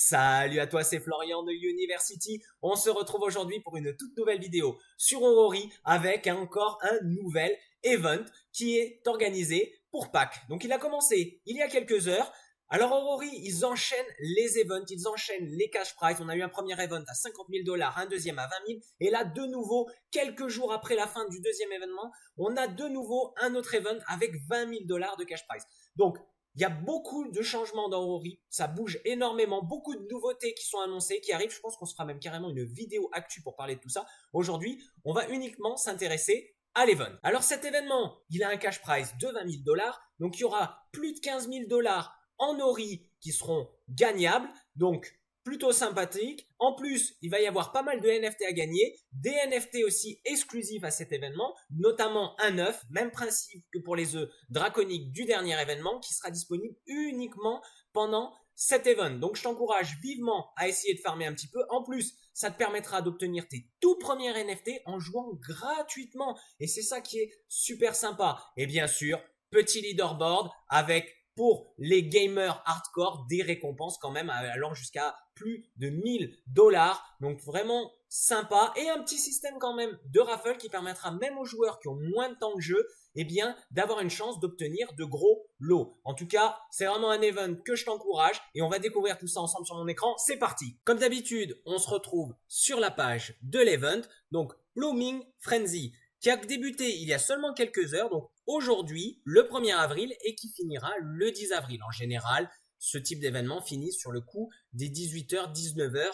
Salut à toi, c'est Florian de University. On se retrouve aujourd'hui pour une toute nouvelle vidéo sur Aurori avec encore un nouvel event qui est organisé pour Pâques. Donc il a commencé il y a quelques heures. Alors Aurori, ils enchaînent les events, ils enchaînent les cash prize. On a eu un premier event à 50 000 dollars, un deuxième à 20 000. Et là, de nouveau, quelques jours après la fin du deuxième événement, on a de nouveau un autre event avec 20 000 dollars de cash prize. Donc, il y a beaucoup de changements dans Aurori, ça bouge énormément, beaucoup de nouveautés qui sont annoncées, qui arrivent. Je pense qu'on se fera même carrément une vidéo actu pour parler de tout ça. Aujourd'hui, on va uniquement s'intéresser à l'event. Alors cet événement, il a un cash prize de 20 000 dollars, donc il y aura plus de 15 000 dollars en Ori qui seront gagnables, donc plutôt sympathique. En plus, il va y avoir pas mal de NFT à gagner, des NFT aussi exclusifs à cet événement, notamment un œuf, même principe que pour les œufs draconiques du dernier événement, qui sera disponible uniquement pendant cet event. Donc je t'encourage vivement à essayer de farmer un petit peu. En plus, ça te permettra d'obtenir tes tout premiers NFT en jouant gratuitement. Et c'est ça qui est super sympa. Et bien sûr, petit leaderboard avec pour les gamers hardcore des récompenses quand même allant jusqu'à plus de 1000 dollars. Donc vraiment sympa et un petit système quand même de raffle qui permettra même aux joueurs qui ont moins de temps de jeu eh bien d'avoir une chance d'obtenir de gros lots. En tout cas, c'est vraiment un event que je t'encourage et on va découvrir tout ça ensemble sur mon écran. C'est parti. Comme d'habitude, on se retrouve sur la page de l'event, donc Blooming Frenzy, qui a débuté il y a seulement quelques heures, donc aujourd'hui, le 1er avril, et qui finira le 10 avril. En général, ce type d'événement finit sur le coup des 18h, 19h,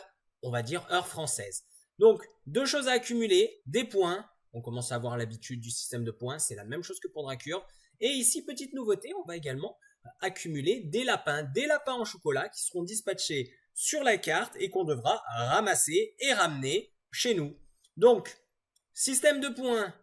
on va dire heure française. Donc, deux choses à accumuler, des points. On commence à avoir l'habitude du système de points, c'est la même chose que pour Dracure. Et ici, petite nouveauté, on va également accumuler des lapins en chocolat qui seront dispatchés sur la carte et qu'on devra ramasser et ramener chez nous. Donc, système de points,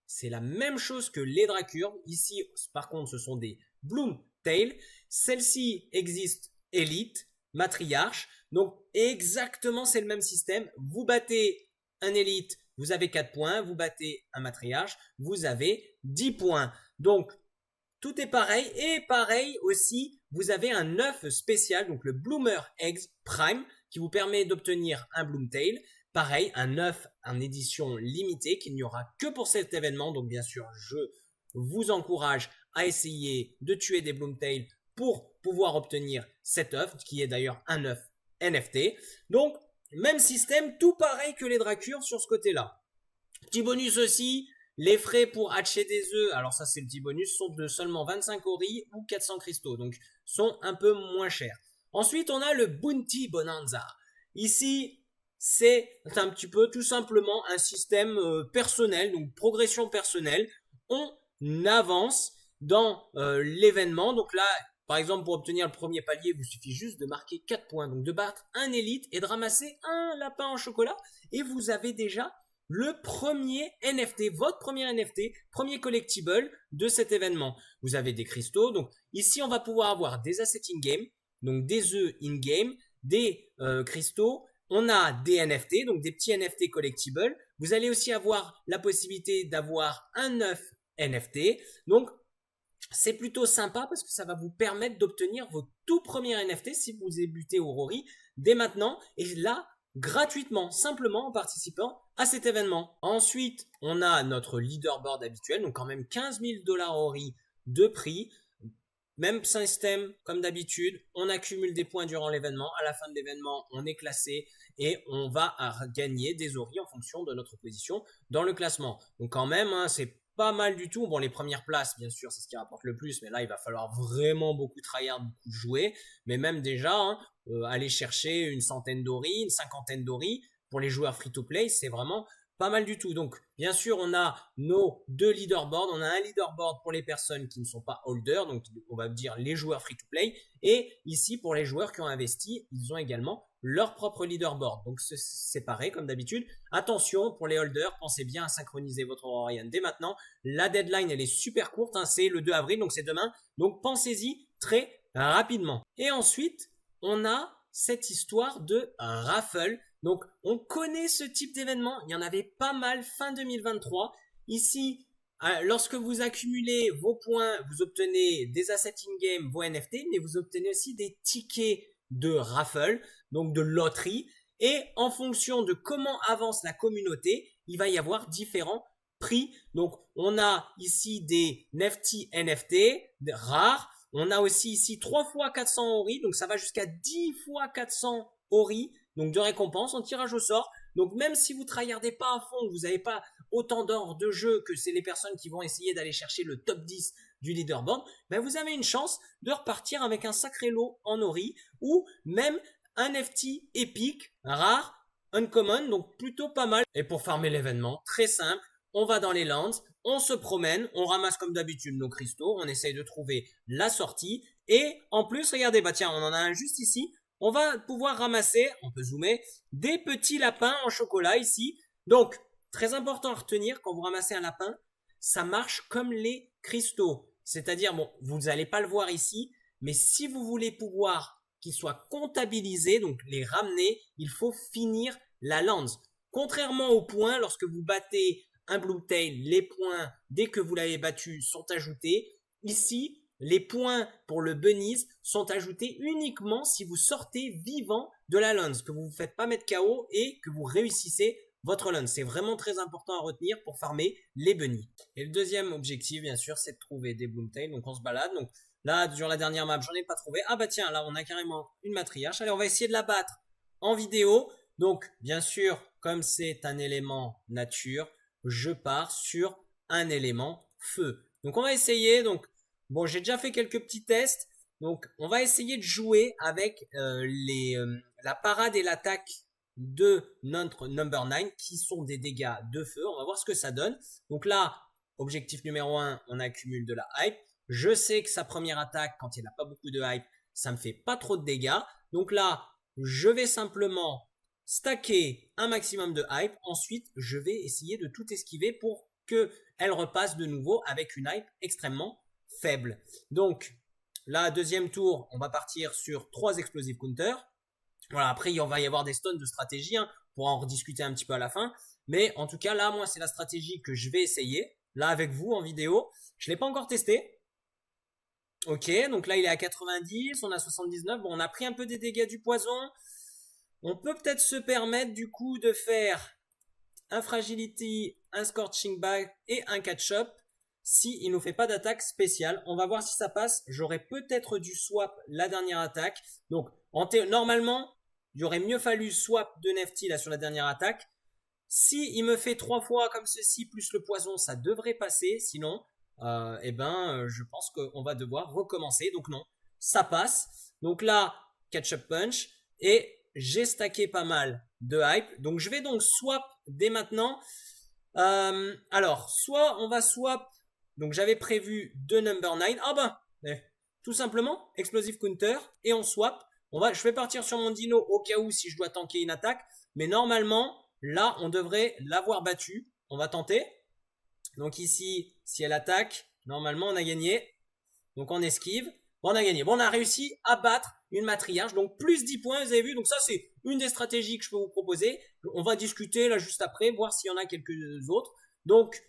c'est la même chose que les Dracures. Ici, par contre, ce sont des Bloomtail. Celle-ci existe Elite, Matriarche. Donc, exactement, c'est le même système. Vous battez un Elite, vous avez 4 points. Vous battez un Matriarche, vous avez 10 points. Donc, tout est pareil. Et pareil aussi, vous avez un œuf spécial, donc le Bloomer Eggs Prime, qui vous permet d'obtenir un Bloomtail. Pareil, un œuf en édition limitée qu'il n'y aura que pour cet événement. Donc bien sûr, je vous encourage à essayer de tuer des Bloomtail pour pouvoir obtenir cet œuf, qui est d'ailleurs un œuf NFT. Donc, même système, tout pareil que les Dracures sur ce côté-là. Petit bonus aussi, les frais pour hatcher des œufs, alors ça c'est le petit bonus, sont de seulement 25 Ori ou 400 cristaux, donc sont un peu moins chers. Ensuite, on a le Bounty Bonanza. Ici, c'est un petit peu tout simplement un système personnel, donc progression personnelle. On avance dans l'événement. Donc là, par exemple, pour obtenir le premier palier, vous suffit juste de marquer 4 points. Donc de battre un élite et de ramasser un lapin en chocolat. Et vous avez déjà le premier NFT, votre premier NFT, premier collectible de cet événement. Vous avez des cristaux. Donc ici, on va pouvoir avoir des assets in-game, donc des œufs in-game, des cristaux. On a des NFT, donc des petits NFT collectibles. Vous allez aussi avoir la possibilité d'avoir un œuf NFT. Donc, c'est plutôt sympa parce que ça va vous permettre d'obtenir vos tout premiers NFT si vous débutez Aurori dès maintenant. Et là, gratuitement, simplement en participant à cet événement. Ensuite, on a notre leaderboard habituel, donc quand même 15 000 dollars Aurori de prix. Même système, comme d'habitude, on accumule des points durant l'événement. À la fin de l'événement, on est classé et on va gagner des Ori en fonction de notre position dans le classement. Donc quand même, hein, c'est pas mal du tout. Bon, les premières places, bien sûr, c'est ce qui rapporte le plus, mais là, il va falloir vraiment beaucoup tryhard, beaucoup jouer. Mais même déjà, hein, aller chercher une centaine d'Ori, une cinquantaine d'Ori, pour les joueurs free-to-play, c'est vraiment pas mal du tout. Donc, bien sûr, on a nos deux leaderboards. On a un leaderboard pour les personnes qui ne sont pas holders, donc on va dire les joueurs free-to-play. Et ici, pour les joueurs qui ont investi, ils ont également leur propre leaderboard. Donc, c'est séparé comme d'habitude. Attention, pour les holders, pensez bien à synchroniser votre Aurorian dès maintenant. La deadline, elle est super courte, hein, c'est le 2 avril, donc c'est demain. Donc, pensez-y très rapidement. Et ensuite, on a cette histoire de raffle. Donc, on connaît ce type d'événement. Il y en avait pas mal fin 2023. Ici, lorsque vous accumulez vos points, vous obtenez des assets in-game, vos NFT, mais vous obtenez aussi des tickets de raffle, donc de loterie. Et en fonction de comment avance la communauté, il va y avoir différents prix. Donc, on a ici des Nifty NFT rares. On a aussi ici 3 fois 400 Ori, donc ça va jusqu'à 10 fois 400 Ori, donc de récompense en tirage au sort. Donc même si vous ne tryhardez pas à fond, vous n'avez pas autant d'heures de jeu que c'est les personnes qui vont essayer d'aller chercher le top 10 du leaderboard, ben vous avez une chance de repartir avec un sacré lot en Ori ou même un FT épique, rare, uncommon, donc plutôt pas mal. Et pour farmer l'événement, très simple, on va dans les lands, on se promène, on ramasse comme d'habitude nos cristaux, on essaye de trouver la sortie. Et en plus, regardez, bah tiens, on en a un juste ici. On va pouvoir ramasser, on peut zoomer, des petits lapins en chocolat ici. Donc, très important à retenir, quand vous ramassez un lapin, ça marche comme les cristaux. C'est-à-dire, bon, vous n'allez pas le voir ici, mais si vous voulez pouvoir qu'ils soient comptabilisés, donc les ramener, il faut finir la lance. Contrairement aux points, lorsque vous battez un Bloomtail, les points, dès que vous l'avez battu, sont ajoutés. Ici, les points pour le bunnies sont ajoutés uniquement si vous sortez vivant de la lance, que vous ne vous faites pas mettre KO et que vous réussissez votre lance. C'est vraiment très important à retenir pour farmer les bunnies. Et le deuxième objectif, bien sûr, c'est de trouver des Bloomtail. Donc on se balade. Donc là, sur la dernière map, j'en ai pas trouvé. Ah bah tiens, là, on a carrément une matriarche. Allez, on va essayer de la battre en vidéo. Donc, bien sûr, comme c'est un élément nature, je pars sur un élément feu. Donc, on va essayer. Donc, bon, j'ai déjà fait quelques petits tests. Donc, on va essayer de jouer avec la parade et l'attaque de notre number 9 qui sont des dégâts de feu. On va voir ce que ça donne. Donc là, objectif numéro 1, on accumule de la hype. Je sais que sa première attaque, quand il n'a pas beaucoup de hype, ça me fait pas trop de dégâts. Donc là, je vais simplement stacker un maximum de hype. Ensuite, je vais essayer de tout esquiver pour qu'elle repasse de nouveau avec une hype extrêmement faible. Donc, là, deuxième tour, on va partir sur 3 explosive counters. Voilà, après, il va y avoir des stuns de stratégie, hein, pour en rediscuter un petit peu à la fin. Mais en tout cas, là, moi, c'est la stratégie que je vais essayer. Là, avec vous, en vidéo. Je ne l'ai pas encore testé. Ok, donc là, il est à 90, on a 79. Bon, on a pris un peu des dégâts du poison. On peut peut-être se permettre, du coup, de faire un Fragility, un Scorching Bag et un Catch-up. Si il nous fait pas d'attaque spéciale, on va voir si ça passe. J'aurais peut-être dû swap la dernière attaque. Donc, normalement, il aurait mieux fallu swap de Nifty là sur la dernière attaque. Si il me fait 3 fois comme ceci plus le poison, ça devrait passer. Sinon, je pense qu'on va devoir recommencer. Donc non, ça passe. Donc là, catch-up punch et j'ai stacké pas mal de hype. Donc je vais donc swap dès maintenant. Alors, soit on va swap. Donc j'avais prévu 2 number 9. Ah ben, tout simplement, explosive counter et on swap. Je vais partir sur mon dino au cas où si je dois tanker une attaque. Mais normalement, là, on devrait l'avoir battu. On va tenter. Donc ici, si elle attaque, normalement, on a gagné. Donc on esquive. Bon, on a gagné. Bon, on a réussi à battre une matriarche. Donc plus 10 points, vous avez vu. Donc ça, c'est une des stratégies que je peux vous proposer. On va discuter là juste après, voir s'il y en a quelques autres. Donc,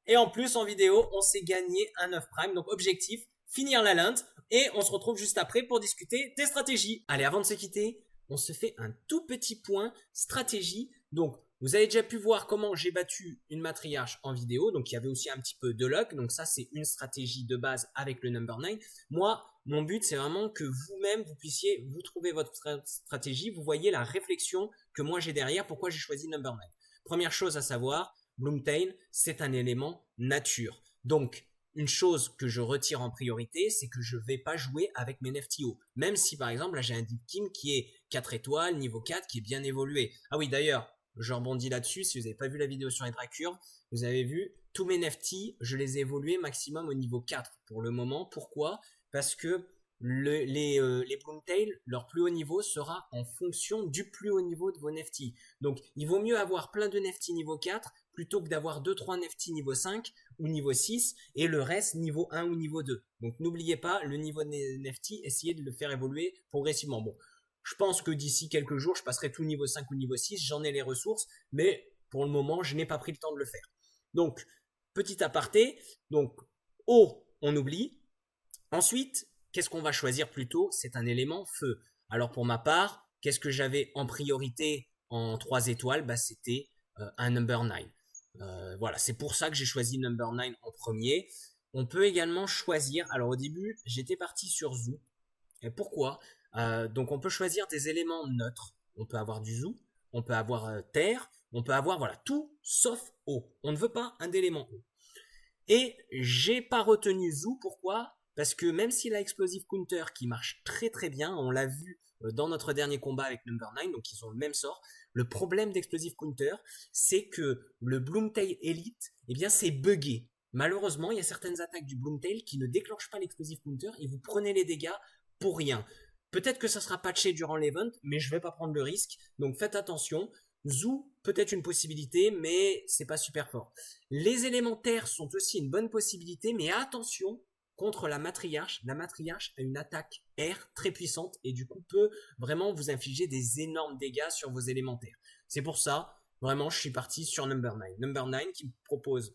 et en plus, en vidéo, on s'est gagné un 9 prime. Donc objectif, finir la lente. Et on se retrouve juste après pour discuter des stratégies. Allez, avant de se quitter, on se fait un tout petit point stratégie. Donc, vous avez déjà pu voir comment j'ai battu une matriarche en vidéo. Donc, il y avait aussi un petit peu de luck. Donc, ça, c'est une stratégie de base avec le number 9. Moi, mon but, c'est vraiment que vous-même, vous puissiez vous trouver votre stratégie. Vous voyez la réflexion que moi, j'ai derrière. Pourquoi j'ai choisi number 9. Première chose à savoir, Bloomtail, c'est un élément nature. Donc, une chose que je retire en priorité, c'est que je ne vais pas jouer avec mes NFTO. Même si, par exemple, là, j'ai un Deep King qui est 4 étoiles, niveau 4, qui est bien évolué. Ah oui, d'ailleurs, je rebondis là-dessus. Si vous n'avez pas vu la vidéo sur les Dracures, vous avez vu, tous mes NFT, je les ai évolués maximum au niveau 4 pour le moment. Pourquoi ? Parce que les Bloomtail, leur plus haut niveau sera en fonction du plus haut niveau de vos NFT. Donc, il vaut mieux avoir plein de NFT niveau 4 plutôt que d'avoir 2-3 NFT niveau 5 ou niveau 6 et le reste niveau 1 ou niveau 2. Donc n'oubliez pas, le niveau de NFT, essayez de le faire évoluer progressivement. Bon, je pense que d'ici quelques jours, je passerai tout niveau 5 ou niveau 6, j'en ai les ressources, mais pour le moment, je n'ai pas pris le temps de le faire. Donc, petit aparté, donc haut, on oublie. Ensuite, qu'est-ce qu'on va choisir plutôt ? C'est un élément feu. Alors pour ma part, qu'est-ce que j'avais en priorité en 3 étoiles? Bah, c'était un number 9. Voilà, c'est pour ça que j'ai choisi number 9 en premier. On peut également choisir, alors au début, j'étais parti sur Zoo. Et pourquoi? Donc on peut choisir des éléments neutres. On peut avoir du Zoo, on peut avoir terre, on peut avoir voilà tout sauf eau. On ne veut pas un élément eau. Et j'ai pas retenu Zoo, pourquoi? Parce que même s'il a Explosive Counter qui marche très très bien, on l'a vu dans notre dernier combat avec Number 9, donc ils ont le même sort. Le problème d'Explosive Counter, c'est que le Bloomtail Elite, eh bien c'est buggé. Malheureusement, il y a certaines attaques du Bloomtail qui ne déclenchent pas l'Explosive Counter et vous prenez les dégâts pour rien. Peut-être que ça sera patché durant l'event, mais je vais pas prendre le risque, donc faites attention. Zoo, peut-être une possibilité, mais c'est pas super fort. Les élémentaires sont aussi une bonne possibilité, mais attention contre la matriarche. La matriarche a une attaque air très puissante et du coup peut vraiment vous infliger des énormes dégâts sur vos élémentaires. C'est pour ça, vraiment, je suis parti sur Number 9. Number 9 qui me propose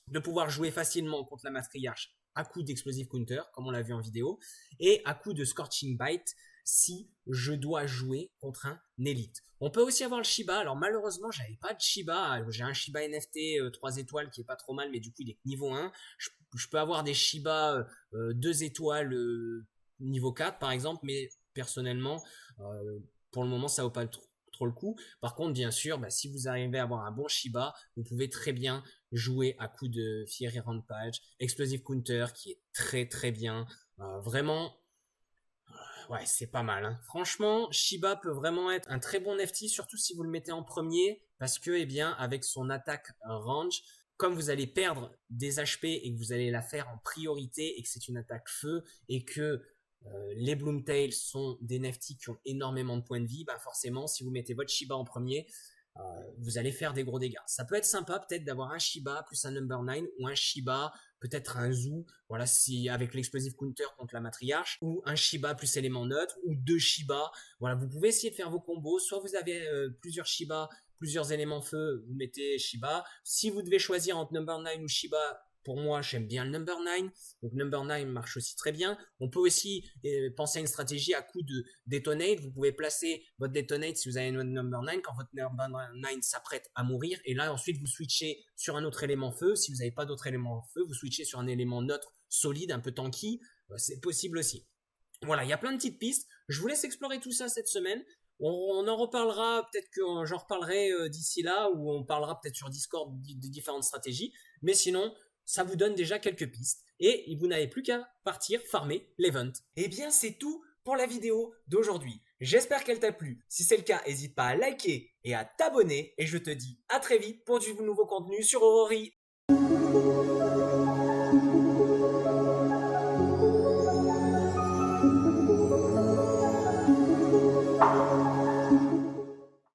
de pouvoir jouer facilement contre la matriarche à coup d'Explosive Counter, comme on l'a vu en vidéo, et à coup de Scorching Bite si je dois jouer contre un élite. On peut aussi avoir le Shiba. Alors malheureusement, j'avais pas de Shiba. J'ai un Shiba NFT 3 étoiles qui est pas trop mal, mais du coup il est niveau 1. Je peux avoir des Shiba 2 étoiles niveau 4 par exemple, mais personnellement, pour le moment, ça vaut pas trop le coup. Par contre, bien sûr, bah, si vous arrivez à avoir un bon Shiba, vous pouvez très bien jouer à coup de Fiery Rampage, Explosive Counter qui est très très bien. Vraiment, ouais, c'est pas mal. Hein. Franchement, Shiba peut vraiment être un très bon NFT, surtout si vous le mettez en premier, parce que, eh bien, avec son attaque range, comme vous allez perdre des HP et que vous allez la faire en priorité et que c'est une attaque feu et que les Bloomtail sont des NFT qui ont énormément de points de vie, bah forcément, si vous mettez votre Shiba en premier, vous allez faire des gros dégâts. Ça peut être sympa peut-être d'avoir un Shiba plus un Number 9 ou un Shiba, peut-être un Zoo, voilà, si avec l'explosive counter contre la matriarche, ou un Shiba plus élément neutre, ou 2 Shiba. Voilà, vous pouvez essayer de faire vos combos. Soit vous avez plusieurs Shiba, plusieurs éléments feu, vous mettez Shiba. Si vous devez choisir entre Number 9 ou Shiba, pour moi, j'aime bien le Number 9. Donc Number 9 marche aussi très bien. On peut aussi penser à une stratégie à coup de Detonate. Vous pouvez placer votre Detonate si vous avez une Number 9 quand votre Number 9 s'apprête à mourir. Et là, ensuite, vous switchez sur un autre élément feu. Si vous n'avez pas d'autre élément feu, vous switchez sur un élément neutre, solide, un peu tanky. C'est possible aussi. Voilà, il y a plein de petites pistes. Je vous laisse explorer tout ça cette semaine. On en reparlera, peut-être que j'en reparlerai d'ici là, ou on parlera peut-être sur Discord de différentes stratégies. Mais sinon, ça vous donne déjà quelques pistes. Et vous n'avez plus qu'à partir farmer l'event. Eh bien, c'est tout pour la vidéo d'aujourd'hui. J'espère qu'elle t'a plu. Si c'est le cas, n'hésite pas à liker et à t'abonner. Et je te dis à très vite pour du nouveau contenu sur Aurori.